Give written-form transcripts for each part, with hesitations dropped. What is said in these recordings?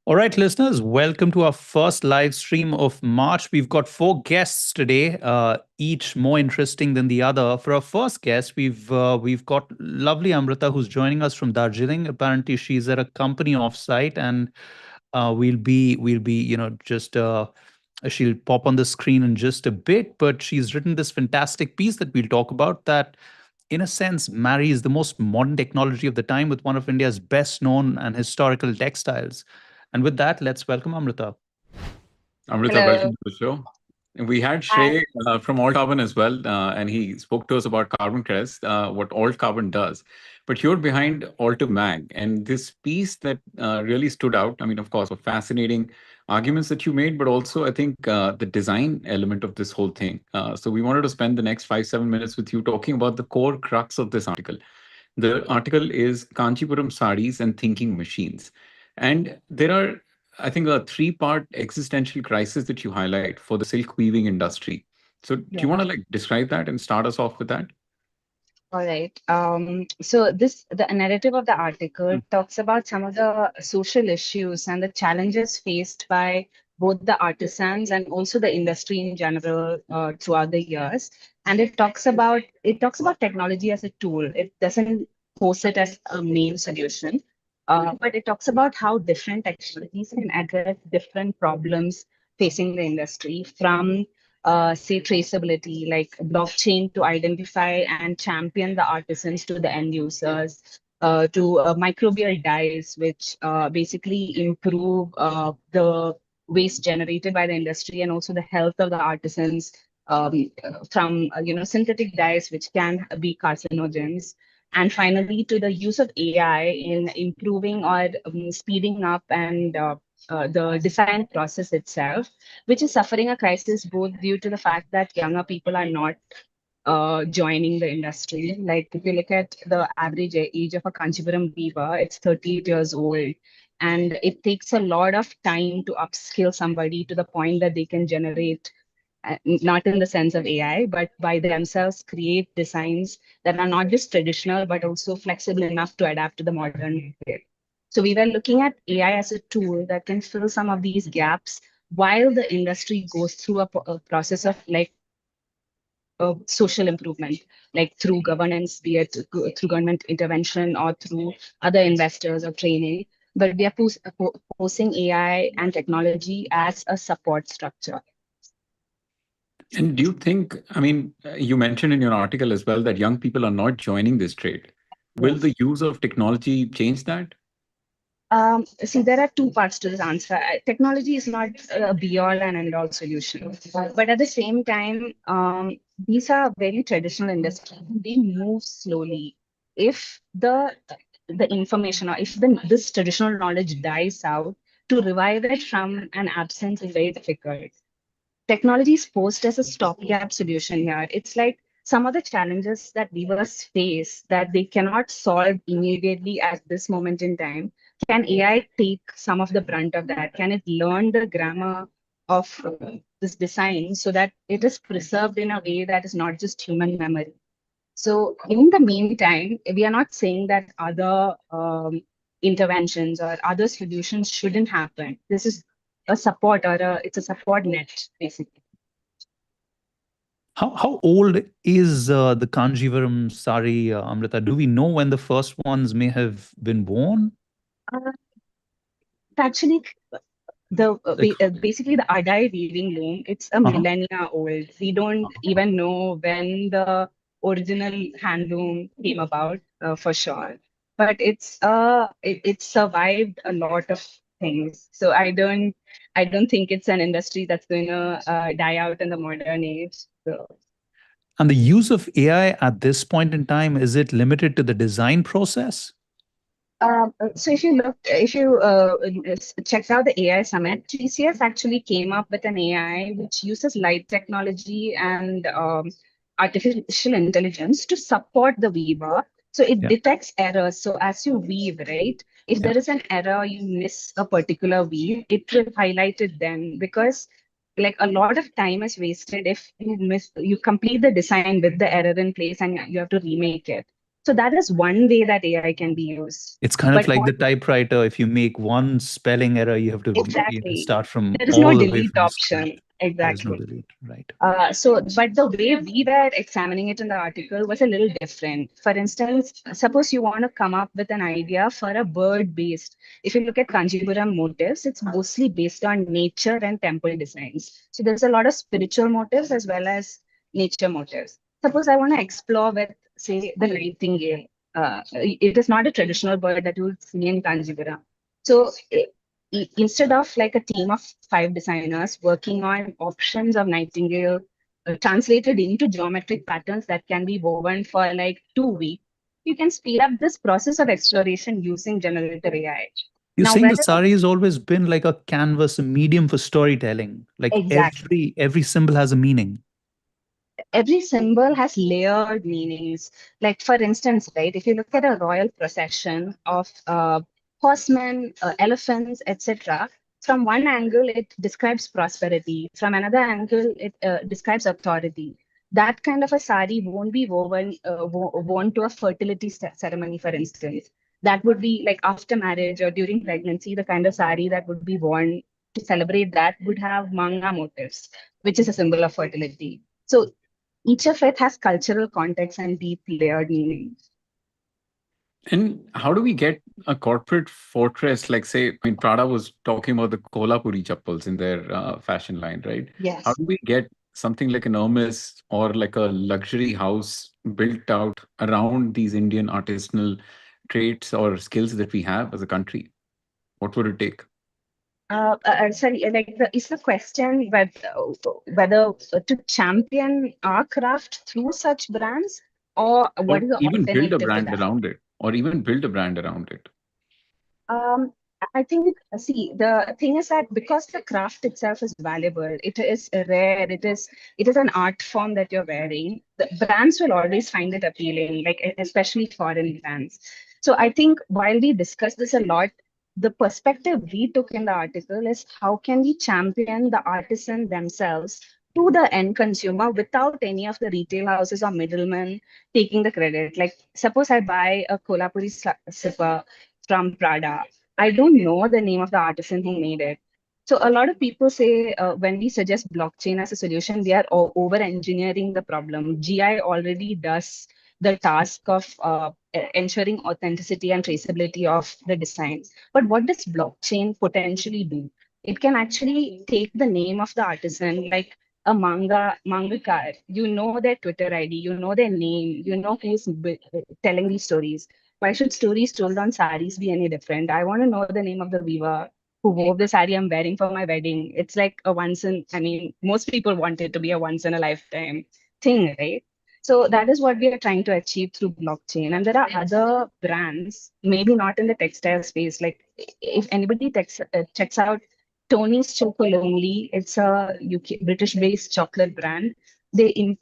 All right, listeners, welcome to our first live stream of March. We've got 4 guests today, each more interesting than the other. For our first guest, we've got lovely Amrita, who's joining us from Darjeeling. Apparently, she's at a company offsite, and we'll be just she'll pop on the screen in just a bit. But she's written this fantastic piece that we'll talk about that, in a sense, marries the most modern technology of the time with one of India's best known and historical textiles. And with that, let's welcome Amrita. Amrita, welcome Hello. to the show. We had Shrey from 𝐴LTCarbon as well, and he spoke to us about carbon credits, what 𝐴LTCarbon does. But you're behind 𝐴LTCMAG, and this piece that really stood out, I mean, of course, were fascinating arguments that you made, but also I think the design element of this whole thing. So we wanted to spend the next 5-7 minutes with you talking about the core crux of this article. The article is Kanchipuram Saris and Thinking Machines. And there are, I think, a three-part existential crisis that you highlight for the silk weaving industry. So do you want to describe that and start us off with that? All right. So the narrative of the article talks about some of the social issues and the challenges faced by both the artisans and also the industry in general throughout the years. And it talks about technology as a tool. It doesn't pose it as a main solution, but it talks about how different technologies can address different problems facing the industry, from say traceability, like blockchain to identify and champion the artisans to the end users, to microbial dyes, which basically improve the waste generated by the industry and also the health of the artisans, from synthetic dyes, which can be carcinogens. And finally, to the use of AI in improving or speeding up and the design process itself, which is suffering a crisis both due to the fact that younger people are not joining the industry. Like if you look at the average age of a Kanchipuram weaver, it's 38 years old. And it takes a lot of time to upskill somebody to the point that they can generate, not in the sense of AI, but by themselves create designs that are not just traditional, but also flexible enough to adapt to the modern market. So we were looking at AI as a tool that can fill some of these gaps while the industry goes through a process of social improvement, like through governance, be it through government intervention or through other investors or training. But we are posing AI and technology as a support structure. And do you think, I mean, you mentioned in your article as well that young people are not joining this trade. Will the use of technology change that? See, there are two parts to this answer. Technology is not a be-all and end-all solution, but at the same time, these are very traditional industries. They move slowly. If the information, or if this traditional knowledge dies out, to revive it from an absence is very difficult. Technology is posed as a stopgap solution here. It's like some of the challenges that weavers face that they cannot solve immediately at this moment in time. Can AI take some of the brunt of that? Can it learn the grammar of this design so that it is preserved in a way that is not just human memory? So in the meantime, we are not saying that other interventions or other solutions shouldn't happen. This is a support, or it's a support net, basically. How old is the Kanjivaram sari, Amrita? Do we know when the first ones may have been born? Actually, basically the Adai weaving loom, it's a millennia old. We don't even know when the original handloom came about, for sure. But it survived a lot of things. So I don't think it's an industry that's going to die out in the modern age. So. And the use of AI at this point in time, is it limited to the design process? So if you checked out the AI Summit, TCS actually came up with an AI which uses light technology and artificial intelligence to support the weaver. So it detects errors. So as you weave, right, if there is an error, you miss a particular weave, it will highlight it then, because like a lot of time is wasted if you complete the design with the error in place and you have to remake it. So that is one way that AI can be used. It's kind of like the typewriter. If you make one spelling error, you have to start from there is all no the way delete from option. scratch. Exactly. There's no delete, right? But the way we were examining it in the article was a little different. For instance, suppose you want to come up with an idea for a bird-based. If you look at Kanjipuram motifs, it's mostly based on nature and temple designs. So there's a lot of spiritual motifs as well as nature motifs. Suppose I want to explore with, say, the nightingale. It is not a traditional bird that you will see in Kanjipuram. So instead of like a team of 5 designers working on options of Nightingale translated into geometric patterns that can be woven for like 2 weeks, you can speed up this process of exploration using generative AI. You're Now, saying the whether sari has always been like a canvas, a medium for storytelling. Like exactly every symbol has a meaning. every symbol has layered meanings. Like, for instance, right, if you look at a royal procession of horsemen, elephants, etc., from one angle, it describes prosperity. From another angle, it describes authority. That kind of a sari won't be worn to a fertility ceremony, for instance. That would be like after marriage or during pregnancy, the kind of sari that would be worn to celebrate that would have manga motifs, which is a symbol of fertility. So each of it has cultural context and deep layered meaning. And how do we get a corporate fortress like, say, I mean, Prada was talking about the Kolhapuri chappals in their fashion line, right? How Yes. do we get something like an Hermes or like a luxury house built out around these Indian artisanal traits or skills that we have as a country? What would it take? Sorry, is the question whether to champion our craft through such brands, or Or what is the even build a alternative to brand that? around it, or even build a brand around it. Um, I think, see, the thing is that because the craft itself is valuable, it is rare, it is an art form that you're wearing. The brands will always find it appealing, like especially foreign brands. So I think while we discuss this a lot, the perspective we took in the article is how can we champion the artisan themselves to the end consumer without any of the retail houses or middlemen taking the credit. Like suppose I buy a Kolhapuri slipper from Prada. I don't know the name of the artisan who made it. So a lot of people say when we suggest blockchain as a solution, we are over engineering the problem. GI already does the task of ensuring authenticity and traceability of the design. But what does blockchain potentially do? It can actually take the name of the artisan, like a mangakar. You know their Twitter ID, you know their name, you know who's telling these stories. Why should stories told on saris be any different? I want to know the name of the weaver who wove the sari I'm wearing for my wedding. It's like a once in, I mean, most people want it to be a once in a lifetime thing, right? So that is what we are trying to achieve through blockchain. And there are other brands, maybe not in the textile space. Like if anybody checks out Tony's Chocolonely, it's a UK British-based chocolate brand. They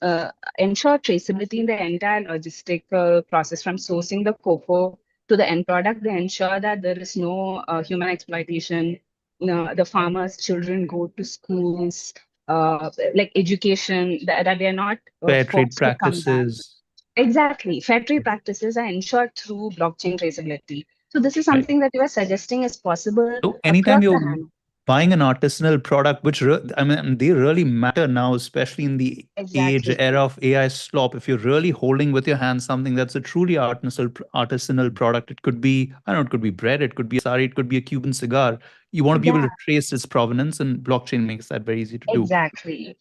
ensure traceability in the entire logistical process from sourcing the cocoa to the end product. They ensure that there is no human exploitation. You know, the farmers' children go to schools, like education, that they are not Fair trade forced to come back. practices. Exactly. Fair trade practices are ensured through blockchain traceability. So this is Right. something that you are suggesting is possible So anytime across the you're hand. buying an artisanal product, which I mean, they really matter now, especially in the age Exactly. era of AI slop. If you're really holding with your hand something that's a truly artisanal product, it could be, I don't know, it could be bread, it could be a sari, it could be a Cuban cigar. You want to be able Yeah, to trace its provenance, and blockchain makes that very easy to do.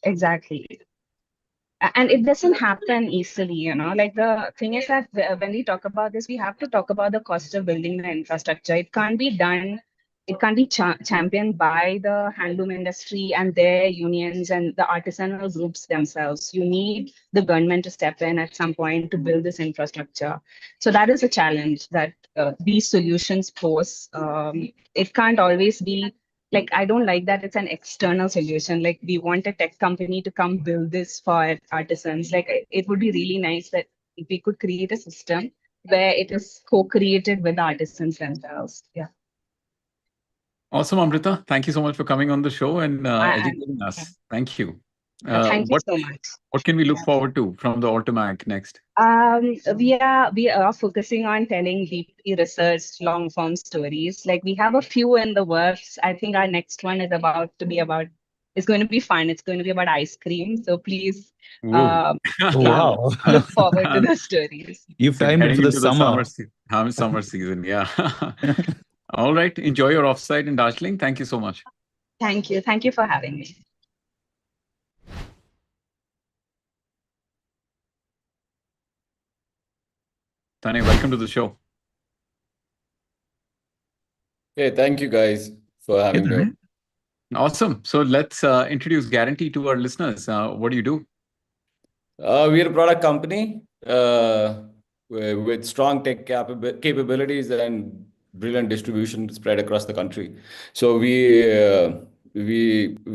exactly. And it doesn't happen easily, you know. Like the thing is that when we talk about this, we have to talk about the cost of building the infrastructure. It can't be done, it can't be championed by the handloom industry and their unions and the artisanal groups themselves. You need the government to step in at some point to build this infrastructure. So that is a challenge that these solutions pose. It can't always be like, I don't like that it's an external solution. Like we want a tech company to come build this for artisans. Like it would be really nice that if we could create a system where it is co-created with the artisans themselves. Yeah. Awesome, Amrita. Thank you so much for coming on the show and I, educating yeah. us. Thank you. Thank you What so much. what can we look Yeah. forward to from the Automag next? We are focusing on telling deeply researched long form stories. Like we have a few in the works. I think our next one is about to be about. It's going to be fun. It's going to be about ice cream. So please, Whoa. um, Oh, yeah, wow. look forward to the stories. You've So timed it getting for the into the summer. summer season, yeah. All right. Enjoy your offsite in Darjeeling. Thank you so much. Thank you. Thank you for having me. Tane, welcome to the show. Hey, thank you guys. for having me. Awesome. So let's introduce Guarantee to our listeners. What do you do? We're a product company with strong tech capabilities and brilliant distribution spread across the country. So we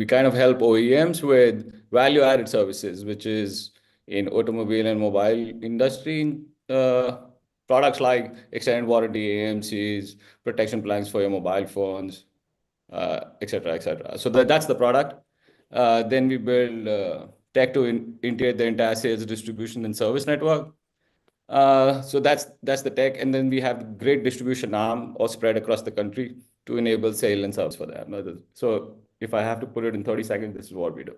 kind of help OEMs with value-added services, which is in automobile and mobile industry, products like extended warranty, AMCs, protection plans for your mobile phones, etc., etc. So that's the product. Then we build tech to integrate the entire sales, distribution, and service network. So that's the tech, and then we have great distribution arm or spread across the country to enable sale and service for them. So if I have to put it in 30 seconds, this is what we do.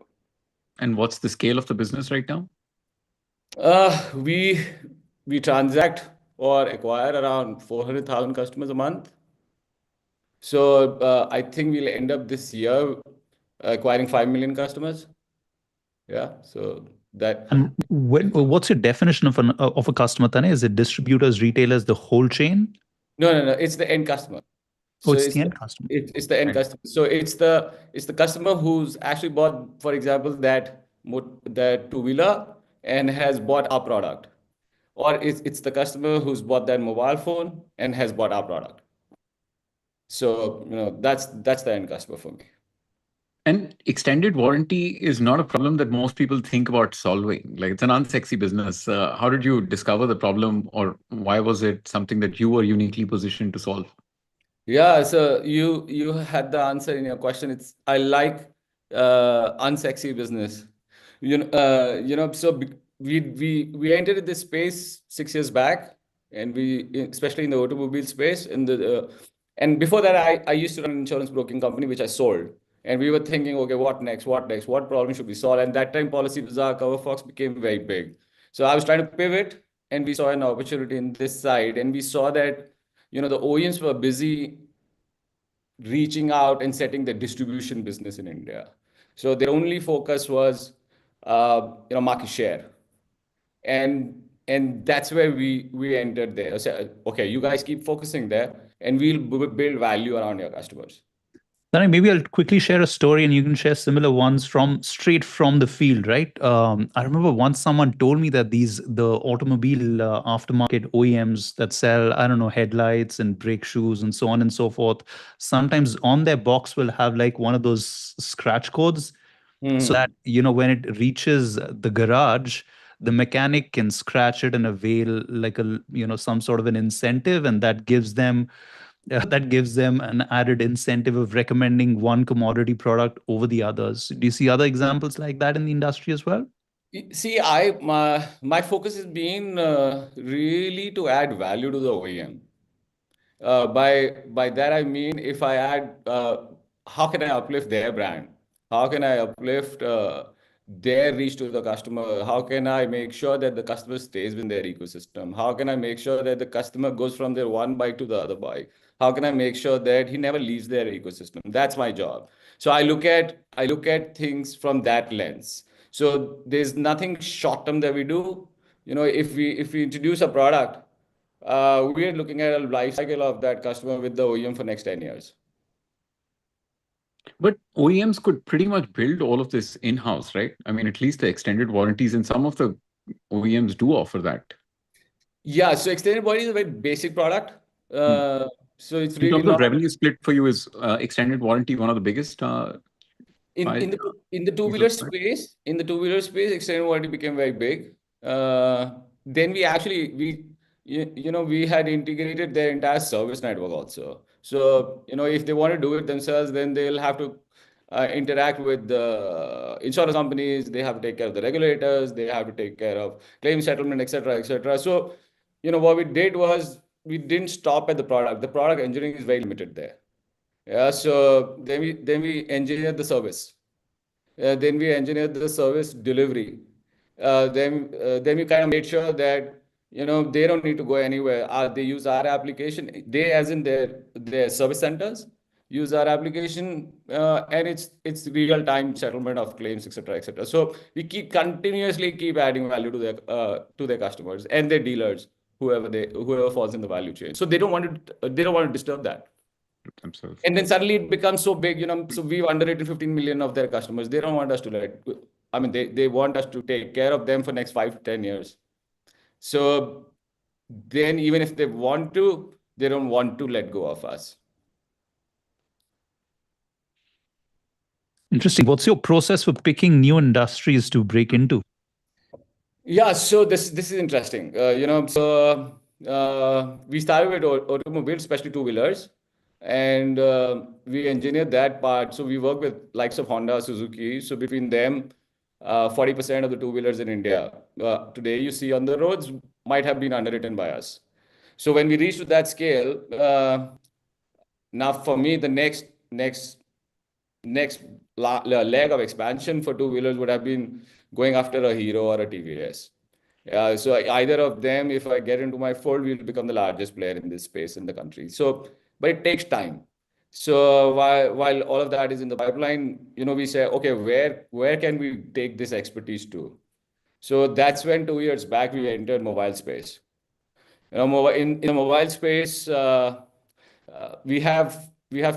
And what's the scale of the business right now? We transact or acquire around 400,000 customers a month. So I think we'll end up this year acquiring 5 million customers. Yeah, so that. And what's your definition of a customer, Tane? Is it distributors, retailers, the whole chain? No, it's the end customer. So it's the end customer. It's the end customer. So it's the customer who's actually bought, for example, that two-wheeler and has bought our product, or it's the customer who's bought that mobile phone and has bought our product. So that's the end customer for me. And extended warranty is not a problem that most people think about solving. Like, it's an unsexy business. How did you discover the problem, or why was it something that you were uniquely positioned to solve? Yeah, so you had the answer in your question. I like unsexy business. So we entered this space 6 years back, and especially in the automobile space, and before that I used to run an insurance broking company which I sold. And we were thinking, okay, what next? What problem should we solve? And that time, Policybazaar, CoverFox became very big. So I was trying to pivot, and we saw an opportunity in this side. And we saw that, the OEMs were busy reaching out and setting the distribution business in India. So their only focus was, market share. And that's where we entered there. So, okay, you guys keep focusing there, and we'll build value around your customers. Then maybe I'll quickly share a story, and you can share similar ones straight from the field, right? I remember once someone told me that the automobile aftermarket OEMs that sell, I don't know, headlights and brake shoes and so on and so forth, sometimes on their box will have like one of those scratch codes, so that when it reaches the garage, the mechanic can scratch it and avail like some sort of an incentive, and that gives them an added incentive of recommending one commodity product over the others. Do you see other examples like that in the industry as well? See, my focus has been really to add value to the OEM. By that I mean, if I add, how can I uplift their brand? How can I uplift their reach to the customer? How can I make sure that the customer stays in their ecosystem? How can I make sure that the customer goes from their one bike to the other bike? How can I make sure that he never leaves their ecosystem? That's my job. So I look at things from that lens. So there's nothing short term that we do. If we introduce a product, we are looking at a life cycle of that customer with the OEM for next 10 years. But OEMs could pretty much build all of this in-house, right? I mean, at least the extended warranties, and some of the OEMs do offer that. Yeah, so extended warranty is a very basic product. So it's really in terms of revenue split for you, is extended warranty one of the biggest? In the two-wheeler space, extended warranty became very big. Then we had integrated their entire service network also. So if they want to do it themselves, then they'll have to interact with the insurance companies. They have to take care of the regulators. They have to take care of claim settlement, etc., etc. So what we did was, we didn't stop at the product. The product engineering is very limited there. Yeah. So then we engineered the service. Then we engineered the service delivery. Then we kind of made sure that they don't need to go anywhere. They use our application. They, as in their service centers, use our application, and it's real time settlement of claims, etc., etc. So we continuously keep adding value to their customers and their dealers, whoever falls in the value chain. So they don't want to disturb that. themselves. And then suddenly it becomes so big, so we've underwritten 15 million of their customers. They don't want us to they want us to take care of them for next 5 to 10 years. So then even if they want to, they don't want to let go of us. Interesting. What's your process for picking new industries to break into? Yeah, so this is interesting. We started with automobiles, especially two-wheelers, and we engineered that part. So we work with likes of Honda, Suzuki. So between them, 40% of the two-wheelers in India today you see on the roads might have been underwritten by us. So when we reach to that scale, now for me, the next leg of expansion for two-wheelers would have been going after a Hero or a TVS. So either of them, if I get into my fold, will become the largest player in this space in the country. So, but it takes time. So while all of that is in the pipeline, we say, okay, where can we take this expertise to? So that's when 2 years back we entered mobile space. In the mobile space, we have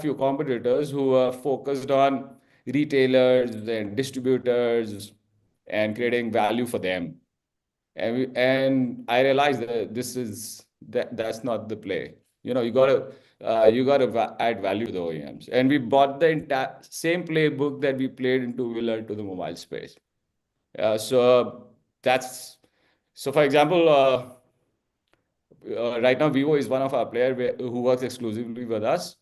few competitors who are focused on retailers and distributors and creating value for them. And I realized that that's not the play. You gotta add value to the OEMs. And we bought the entire same playbook that we played in two-wheeler to the mobile space. So for example, right now, Vivo is one of our players who works exclusively with us.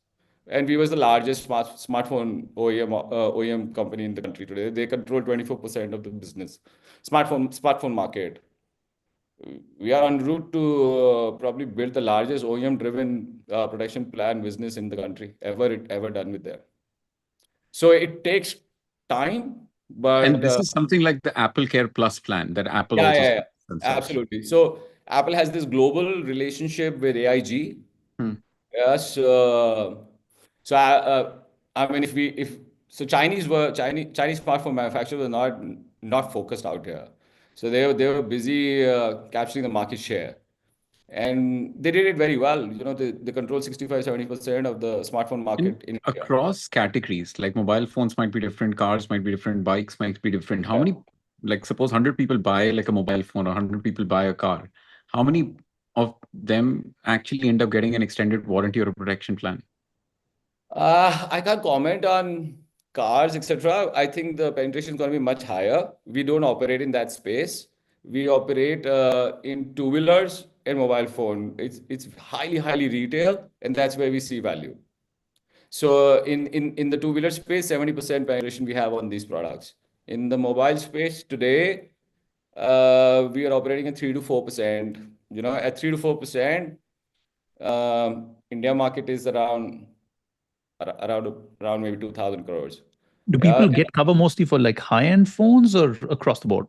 And Vivo is the largest smartphone OEM company in the country today. They control 24% of the business smartphone market. We are en route to probably build the largest OEM-driven protection plan business in the country ever done with them. So it takes time, but And this is something like the Apple Care Plus plan that Apple also yeah, absolutely. So Apple has this global relationship with AIG. Yes. I mean, Chinese smartphone manufacturers were not focused out here. So they were busy capturing the market share. And they did it very well. They control 65-70% of the smartphone market in India. Across categories, like mobile phones might be different, cars might be different, bikes might be different. How many, like suppose 100 people buy like a mobile phone or 100 people buy a car. How many of them actually end up getting an extended warranty or a protection plan? I can't comment on cars, etc. I think the penetration is going to be much higher. We don't operate in that space. We operate in two-wheelers and mobile phone. It's highly retail, and that's where we see value. So in the two-wheeler space, 70% penetration we have on these products. In the mobile space today, we are operating at 3 to 4%. At 3 to 4%, India market is around maybe 2,000 crores. Do people get cover mostly for like high-end phones or across the board?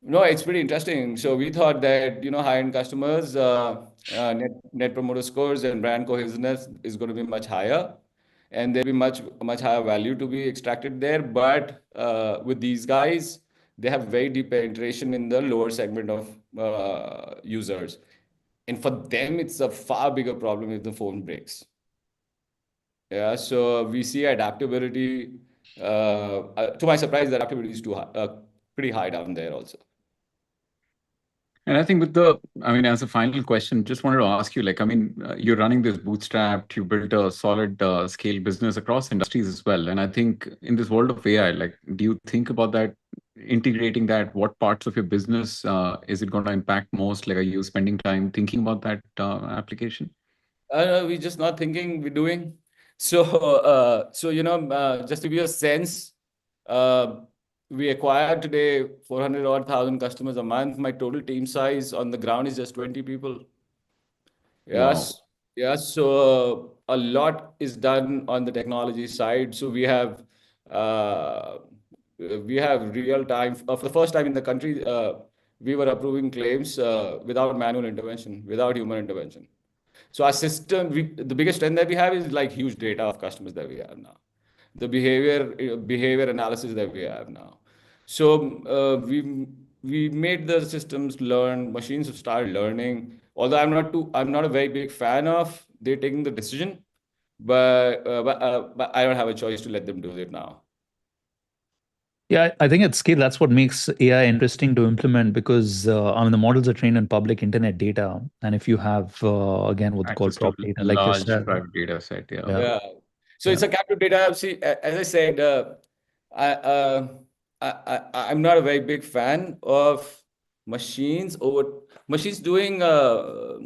No, it's pretty interesting. So we thought that, high-end customers, net promoter scores and brand cohesiveness is going to be much higher. And there'll be much higher value to be extracted there. But with these guys, they have very deep penetration in the lower segment of users. And for them, it's a far bigger problem if the phone breaks. Yeah, so we see adaptability. To my surprise, the adaptability is pretty high down there also. And I think as a final question, just wanted to ask you, you're running this bootstrapped, you built a solid scale business across industries as well. And I think in this world of AI, do you think about that, integrating that? What parts of your business is it going to impact most? Are you spending time thinking about that application? We're just not thinking, we're doing. So just to give you a sense, we acquired today 400,000 customers a month. My total team size on the ground is just 20 people. Yes. Wow. Yes. So a lot is done on the technology side. So we have real time. For the first time in the country, we were approving claims without manual intervention, without human intervention. So our system, the biggest strength that we have is like huge data of customers that we have now. The behavior analysis that we have now. So we made the systems learn, machines have started learning. Although I'm not a very big fan of they taking the decision, but I don't have a choice to let them do it now. Yeah, I think at scale, that's what makes AI interesting to implement because I mean the models are trained on public internet data, and if you have again what they call Access to prop data, like you large said, private data set. Yeah. yeah, Yeah. So it's yeah. a captive data. See, as I said, I, uh, I'm not a very big fan of machines doing uh,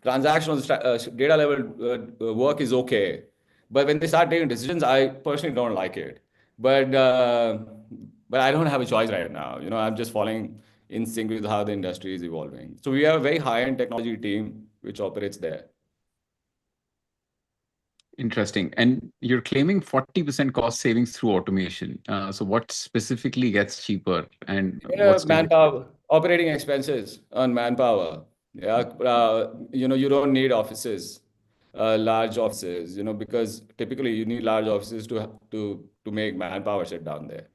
transactional data level work is okay, but when they start taking decisions, I personally don't like it. But I don't have a choice right now. I'm just following in sync with how the industry is evolving. So we have a very high-end technology team which operates there. Interesting. And you're claiming 40% cost savings through automation. So what specifically gets cheaper and what's Manpower, operating expenses on manpower. Yeah, you don't need offices, large offices, because typically you need large offices to make manpower sit down there.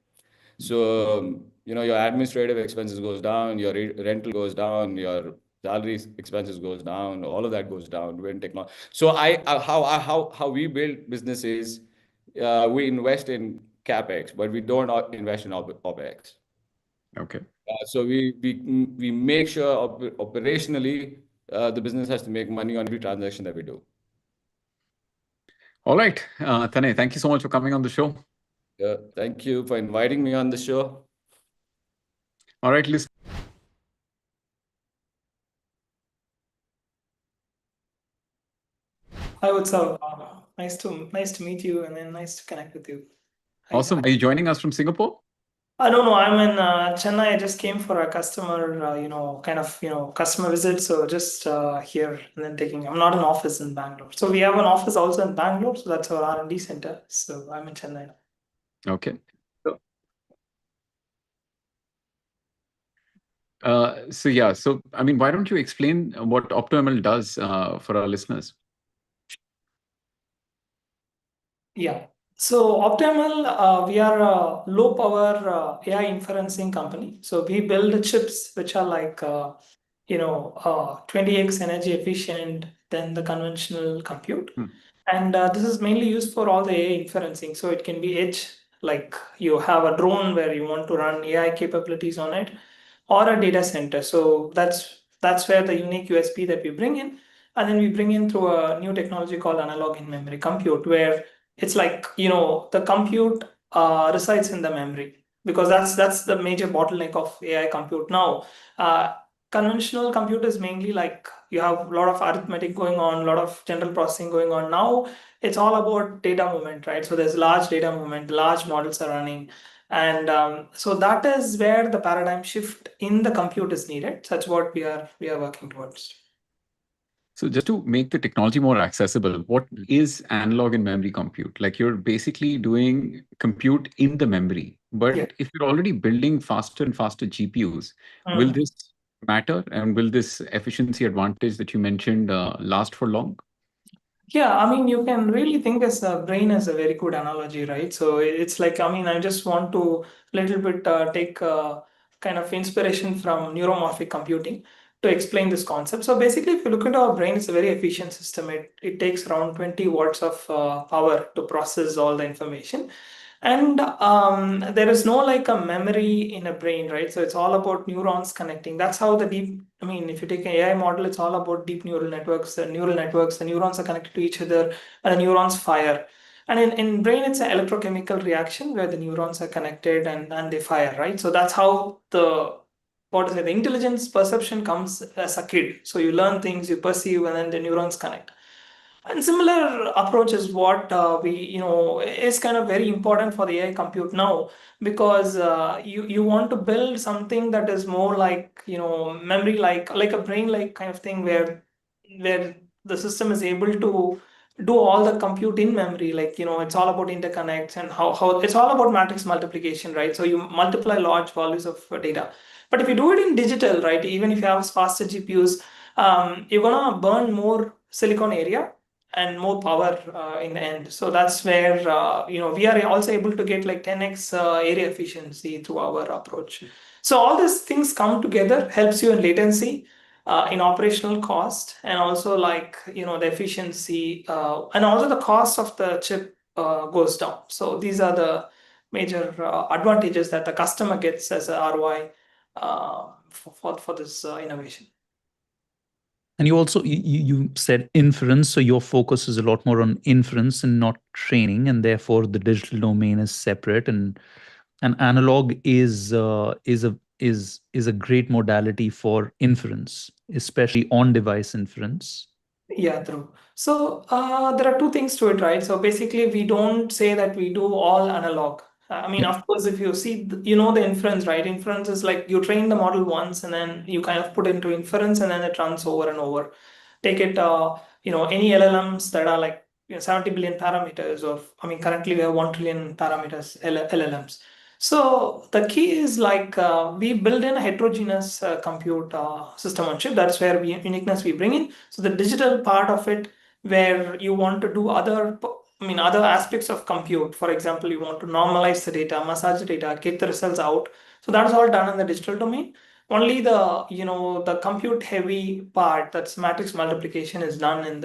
So, your administrative expenses goes down, your rental goes down, your salary expenses goes down, all of that goes down when technology. So how we build businesses, we invest in CapEx, but we don't invest in OpEx. Okay. So we make sure operationally the business has to make money on every transaction that we do. All right. Tanay, thank you so much for coming on the show. Thank you for inviting me on the show. All right, listen. Hi, what's up? Nice to meet you, and then nice to connect with you. Hi, Awesome. Are you joining us from Singapore? No, I'm in Chennai. I just came for a customer, customer visit. So just here and then taking. I'm not in office in Bangalore. So we have an office also in Bangalore. So that's our R&D center. So I'm in Chennai now. Okay. So I mean, why don't you explain what OptoML does for our listeners? Yeah. So OptoML, we are a low power AI inferencing company. So we build chips which are like 20x energy efficient than the conventional compute. And this is mainly used for all the AI inferencing. So it can be edge, like you have a drone where you want to run AI capabilities on it, or a data center. So that's where the unique USP that we bring in. And then we bring in through a new technology called analog in memory compute, where it's like, the compute resides in the memory, because that's the major bottleneck of AI compute now. Conventional compute is mainly like you have a lot of arithmetic going on, a lot of general processing going on. Now it's all about data movement, right? So there's large data movement, large models are running. And so that is where the paradigm shift in the compute is needed. That's what we are working towards. So just to make the technology more accessible, what is analog in memory compute? Like you're basically doing compute in the memory, but if you're already building faster and faster GPUs, will this matter? And will this efficiency advantage that you mentioned last for long? Yeah, I mean, you can really think as a brain as a very good analogy, right? So it's like, I mean, I just want to little bit take kind of inspiration from neuromorphic computing to explain this concept. So basically, if you look at our brain, it's a very efficient system. It takes around 20 watts of power to process all the information. And there is no like a memory in a brain, right? So it's all about neurons connecting. That's how if you take an AI model, it's all about deep neural networks. The neurons are connected to each other and the neurons fire. And in brain, it's an electrochemical reaction where the neurons are connected and they fire, right? So that's how the intelligence perception comes as a kid. So you learn things, you perceive, and then the neurons connect. And similar approach is what is kind of very important for the AI compute now, because you want to build something that is more like, memory like a brain like kind of thing, where the system is able to do all the compute in memory. Like, it's all about interconnects and how it's all about matrix multiplication, right? So you multiply large volumes of data. But if you do it in digital, right, even if you have faster GPUs, you're gonna burn more silicon area and more power in the end. So that's where we are also able to get like 10x area efficiency through our approach. So all these things come together, helps you in latency, in operational cost, and also like, the efficiency, and also the cost of the chip goes down. So these are the major advantages that the customer gets as a ROI for this innovation. And you also you said inference, so your focus is a lot more on inference and not training, and therefore the digital domain is separate. And analog is a great modality for inference, especially on-device inference. Yeah, true. So there are two things to it, right? So basically, we don't say that we do all analog. I mean, of course, if you see, the inference, right? Inference is like you train the model once and then you kind of put into inference and then it runs over and over. Take it, any LLMs that are like 70 billion parameters, or I mean, currently we have 1 trillion parameters LLMs. So the key is like we build in a heterogeneous compute system on chip. That's where uniqueness we bring in. So the digital part of it, where you want to do other aspects of compute. For example, you want to normalize the data, massage the data, get the results out. So that's all done in the digital domain. Only the compute heavy part, that's matrix multiplication, is done in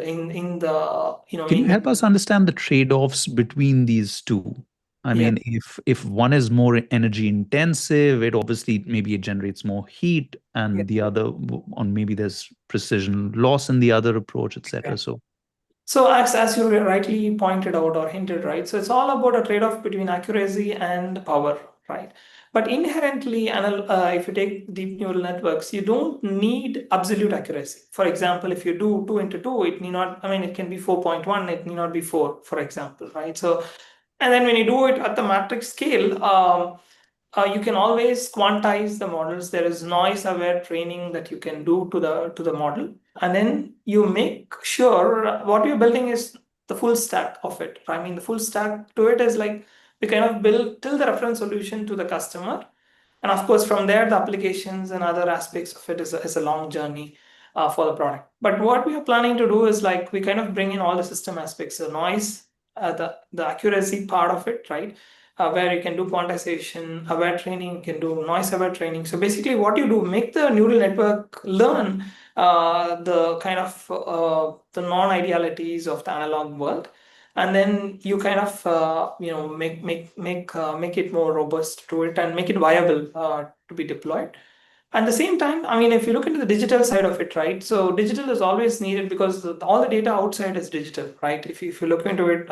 the Can you help us understand the trade-offs between these two? I mean, if one is more energy intensive, it obviously maybe it generates more heat, and the other, on maybe there's precision loss in the other approach, etc. So as you rightly pointed out or hinted, right? So it's all about a trade-off between accuracy and power, right? But inherently, if you take deep neural networks, you don't need absolute accuracy. For example, if you do 2 into 2, it need not, it can be 4.1, it need not be 4, for example, right? So, and then when you do it at the matrix scale, you can always quantize the models. There is noise-aware training that you can do to the model, and then you make sure what you're building is the full stack of it. I mean, the full stack to it is like we kind of build till the reference solution to the customer, and of course from there the applications and other aspects of it is a long journey for the product. But what we are planning to do is like we kind of bring in all the system aspects, the noise, the accuracy part of it, right? Where you can do quantization, aware training, you can do noise aware training. So basically what you do, make the neural network learn the kind of the non-idealities of the analog world, and then you kind of make it more robust to it and make it viable to be deployed. At the same time, if you look into the digital side of it, right? So digital is always needed because all the data outside is digital, right? If you look into it,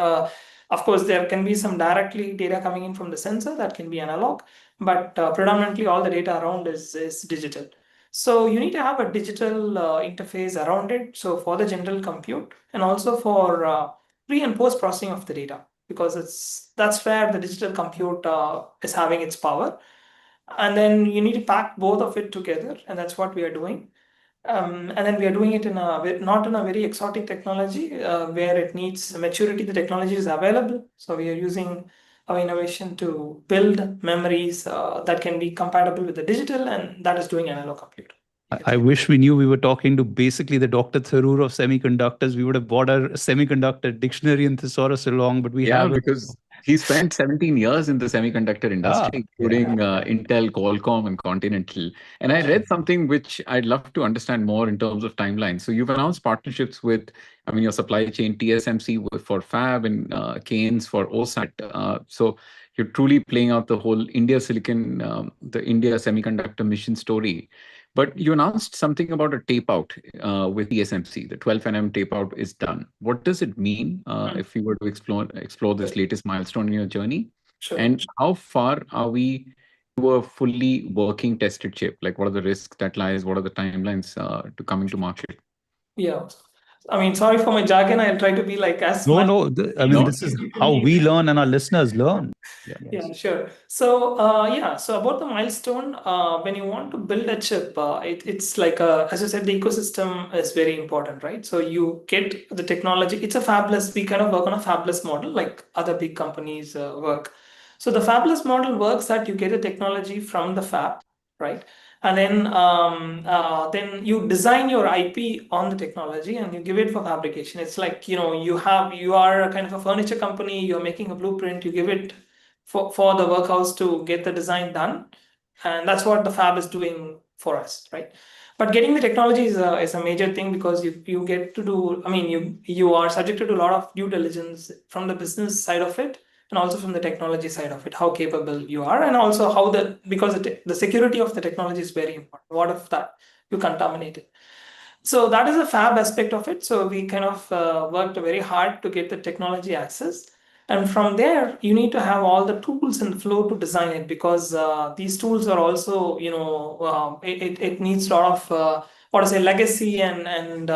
of course, there can be some directly data coming in from the sensor that can be analog, but predominantly all the data around is digital. So you need to have a digital interface around it. So for the general compute and also for pre and post processing of the data, because that's where the digital compute is having its power. And then you need to pack both of it together, and that's what we are doing. And then we are doing it not in a very exotic technology where it needs maturity. The technology is available, so we are using our innovation to build memories that can be compatible with the digital, and that is doing analog compute. I wish we knew we were talking to basically the Dr. Tharoor of semiconductors. We would have bought a semiconductor dictionary and thesaurus along, but we haven't. Because he spent 17 years in the semiconductor industry, including Intel, Qualcomm, and Continental. And I read something which I'd love to understand more in terms of timeline. So you've announced partnerships with, your supply chain, TSMC for fab and Keynes for OSAT. So you're truly playing out the whole India the India semiconductor mission story. But you announced something about a tape out with TSMC. The 12 nm tape out is done. What does it mean if you were to explore this latest milestone in your journey? Sure. And how far are we to a fully working tested chip? Like, what are the risks that lies? What are the timelines to coming to market? Yeah. Sorry for my jargon. I'll try to be like as No. This is how we learn and our listeners learn. Yeah, sure. So, so about the milestone, when you want to build a chip, it's like, as I said, the ecosystem is very important, right? So you get the technology. It's a fabless, we kind of work on a fabless model like other big companies work. So the fabless model works that you get the technology from the fab, right? And then you design your IP on the technology and you give it for fabrication. It's like, you are a kind of a furniture company, you're making a blueprint, you give it for the workhouse to get the design done. And that's what the fab is doing for us, right? But getting the technology is a major thing, because you get to do, I mean, you are subjected to a lot of due diligence from the business side of it, and also from the technology side of it, how capable you are, and also how because the security of the technology is very important. What if that you contaminate it? So that is a fab aspect of it. So we kind of worked very hard to get the technology access. And from there, you need to have all the tools and flow to design it, because these tools are also, it needs a lot of what to say, legacy and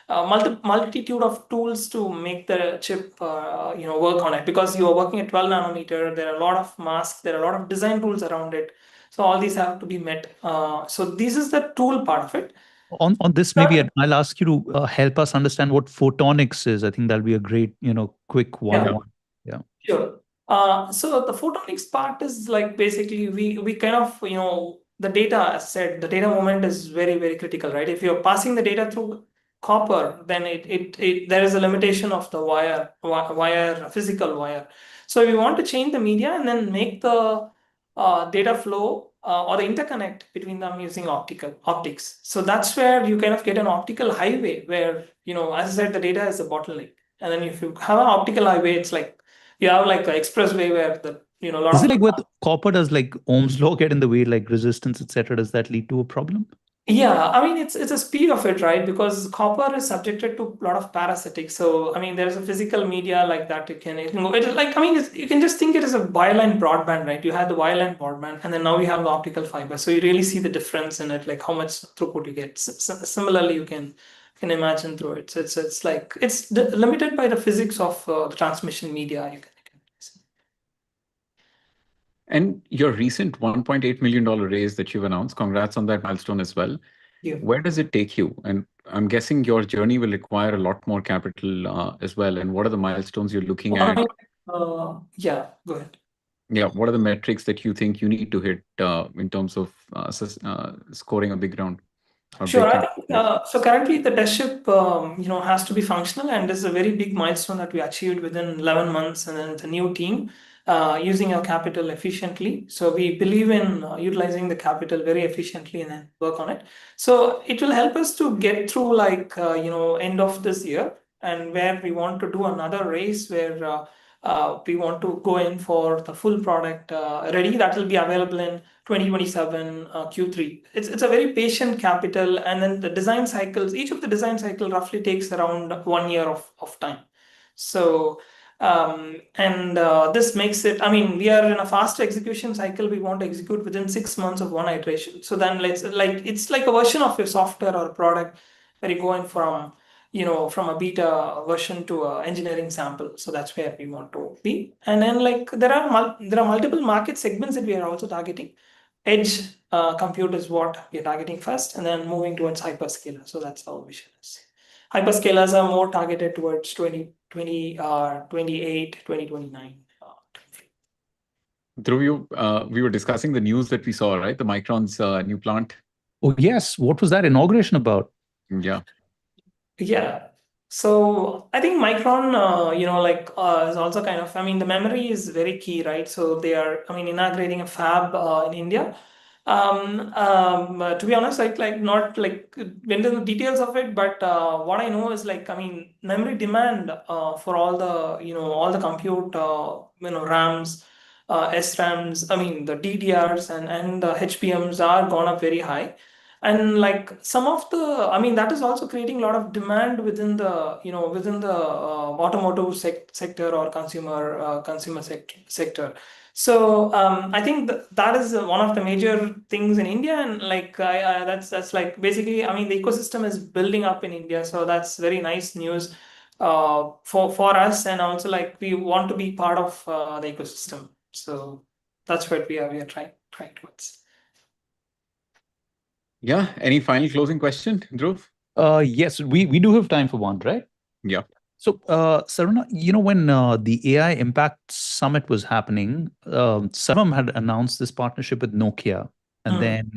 multitude of tools to make the chip work on it, because you are working at 12 nanometer. There are a lot of masks, there are a lot of design tools around it. So all these have to be met. So this is the tool part of it. On this, maybe I'll ask you to help us understand what photonics is. I think that'll be a great, quick one-on-one. Yeah. Sure. So the photonics part is like, basically we kind of, the data, as said, the data movement is very, very critical, right? If you're passing the data through copper, then there is a limitation of the physical wire. So we want to change the media and then make the data flow or the interconnect between them using optics. So that's where you kind of get an optical highway where, as I said, the data is a bottleneck. And then if you have an optical highway, it's like you have like an expressway where the, Is it like with copper, does like Ohm's law get in the way, like resistance, etc.? Does that lead to a problem? Yeah, I mean, it's a speed of it, right? Because copper is subjected to a lot of parasitics. So, I mean, there's a physical media like that. It can go. It's like, I mean, you can just think it as a wireline broadband, right? You had the wireline broadband, and then now we have the optical fiber. So you really see the difference in it, like how much throughput you get. Similarly, you can imagine through it. So it's like it's limited by the physics of the transmission media. You can say. And your recent $1.8 million raise that you've announced, congrats on that milestone as well. Yeah. Where does it take you? And I'm guessing your journey will require a lot more capital as well. And what are the milestones you're looking at? Yeah, go ahead. Yeah, what are the metrics that you think you need to hit in terms of scoring a big round? Sure. I think, so currently the test ship, has to be functional, and this is a very big milestone that we achieved within 11 months, and then it's a new team using our capital efficiently. So we believe in utilizing the capital very efficiently and then work on it. So it will help us to get through like, end of this year, and where we want to do another race where we want to go in for the full product ready. That will be available in 2027 Q3. It's a very patient capital, and then the design cycles, each of the design cycle roughly takes around 1 year of time. So this makes it, I mean, we are in a fast execution cycle. We want to execute within 6 months of one iteration. So then it's like a version of your software or product where you go in from a beta version to a engineering sample. So that's where we want to be. And then like there are multiple market segments that we are also targeting. Edge compute is what we're targeting first, and then moving towards hyperscaler. So that's our vision is. Hyperscalers are more targeted towards 2028, 2029. Dhruv, we were discussing the news that we saw, right? The Micron's new plant. Oh, yes. What was that inauguration about? Yeah. Yeah. So I think Micron, is also kind of, I mean, the memory is very key, right? So they are, I mean, inaugurating a fab in India. To be honest, not like went into the details of it, but what I know is like, I mean, memory demand for all the compute, RAMs, SRAMs, I mean, the DDRs and the HBMs are gone up very high. And like some of the, I mean, that is also creating a lot of demand within the, automotive sector or consumer sector. So I think that is one of the major things in India, and like that's like basically, I mean, the ecosystem is building up in India, so that's very nice news for us, and also like we want to be part of the ecosystem. So that's what we are trying towards. Yeah. Any final closing question, Dhruv? Yes, we do have time for one, right? Yeah. So, Sarvana, when the AI Impact Summit was happening, Sarvam had announced this partnership with Nokia. And then,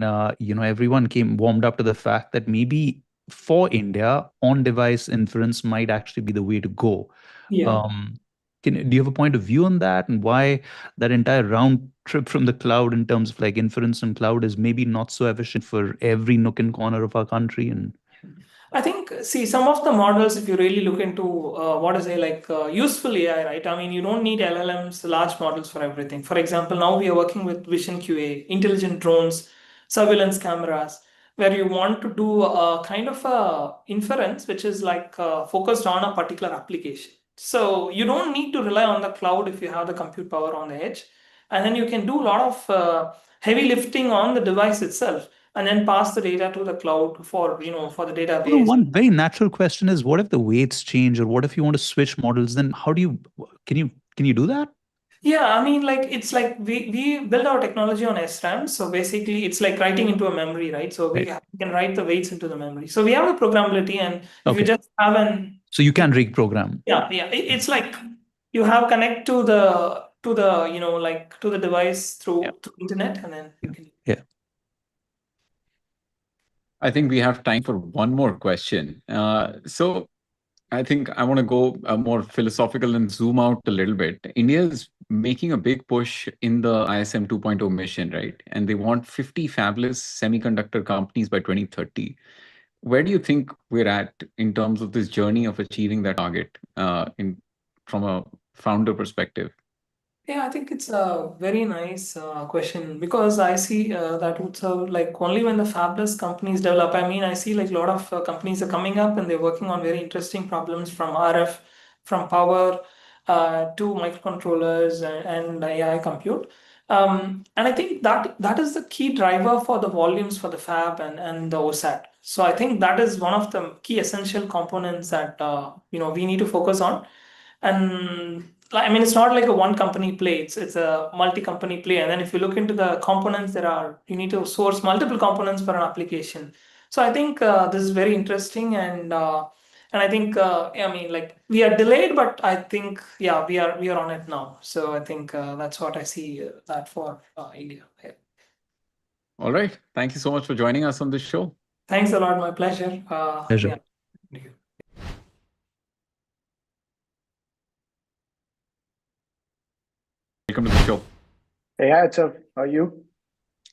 everyone warmed up to the fact that maybe for India, on-device inference might actually be the way to go. Yeah. Do you have a point of view on that, and why that entire round trip from the cloud in terms of like inference and cloud is maybe not so efficient for every nook and corner of our country? And I think, see, some of the models, if you really look into what is useful AI, right? I mean, you don't need LLMs, large models for everything. For example, now we are working with Vision QA, intelligent drones, surveillance cameras, where you want to do a kind of a inference, which is focused on a particular application. So you don't need to rely on the cloud if you have the compute power on the edge. And then you can do a lot of heavy lifting on the device itself, and then pass the data to the cloud for the database. One very natural question is, what if the weights change, or what if you want to switch models? Then how do you can you do that? Yeah, I mean, it's like we build our technology on SRAM. So basically, it's like writing into a memory, right? So we can write the weights into the memory. So we have a programmability, and if you just have so you can reprogram. Yeah. It's like you have connect to the to the device through internet, and then you can. Yeah. I think we have time for one more question. So I think I want to go more philosophical and zoom out a little bit. India is making a big push in the ISM 2.0 mission, right? And they want 50 fabulous semiconductor companies by 2030. Where do you think we're at in terms of this journey of achieving that target from a founder perspective? Yeah, I think it's a very nice question, because I see that it's only when the fabless companies develop. I mean, I see like a lot of companies are coming up and they're working on very interesting problems, from RF, from power to microcontrollers and AI compute. And I think that is the key driver for the volumes for the fab and the OSAT. So I think that is one of the key essential components that we need to focus on. And I mean, it's not like a one company play, it's a multi-company play. And then if you look into the components, you need to source multiple components for an application. So I think this is very interesting, and I think I mean, like, we are delayed, but I think we are on it now. So I think that's what I see that for India. Yeah. All right. Thank you so much for joining us on this show. Thanks a lot. My pleasure. Pleasure. Yeah. Thank you. Welcome to the show. Hey, hi, how are you?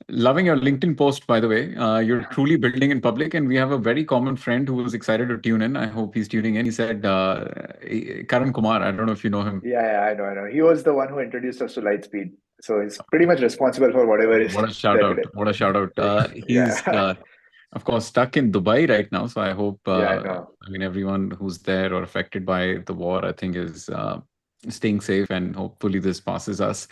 Loving your LinkedIn post, by the way. You're truly building in public, and we have a very common friend who was excited to tune in. I hope he's tuning in. He said, Karan Kumar, I don't know if you know him. Yeah, I know. He was the one who introduced us to Lightspeed. So he's pretty much responsible for whatever is. What a shout out. today. What a shout out. He's, of course, stuck in Dubai right now. So I hope, I mean, everyone who's there or affected by the war, I think, is staying safe, and hopefully this passes us.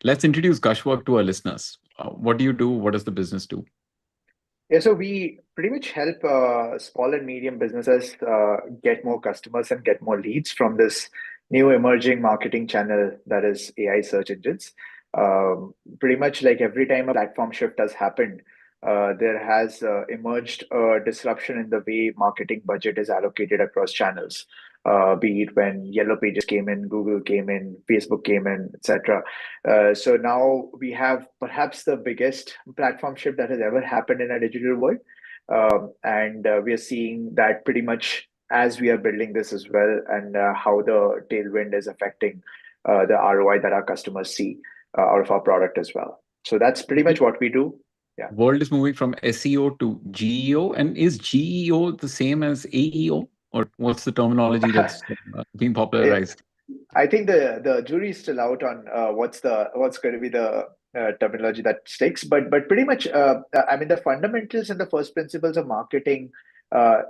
Let's introduce Gushwork to our listeners. What do you do? What does the business do? Yeah, so we pretty much help small and medium businesses get more customers and get more leads from this new emerging marketing channel that is AI search engines. Pretty much like every time a platform shift has happened, there has emerged a disruption in the way marketing budget is allocated across channels. Be it when Yellow Pages came in, Google came in, Facebook came in, etc. So now we have perhaps the biggest platform shift that has ever happened in a digital world. And we are seeing that pretty much as we are building this as well, and how the tailwind is affecting the ROI that our customers see out of our product as well. So that's pretty much what we do. Yeah. World is moving from SEO to GEO. And is GEO the same as AEO? Or what's the terminology that's being popularized? I think the jury is still out on what's going to be the terminology that sticks. But pretty much, I mean, the fundamentals and the first principles of marketing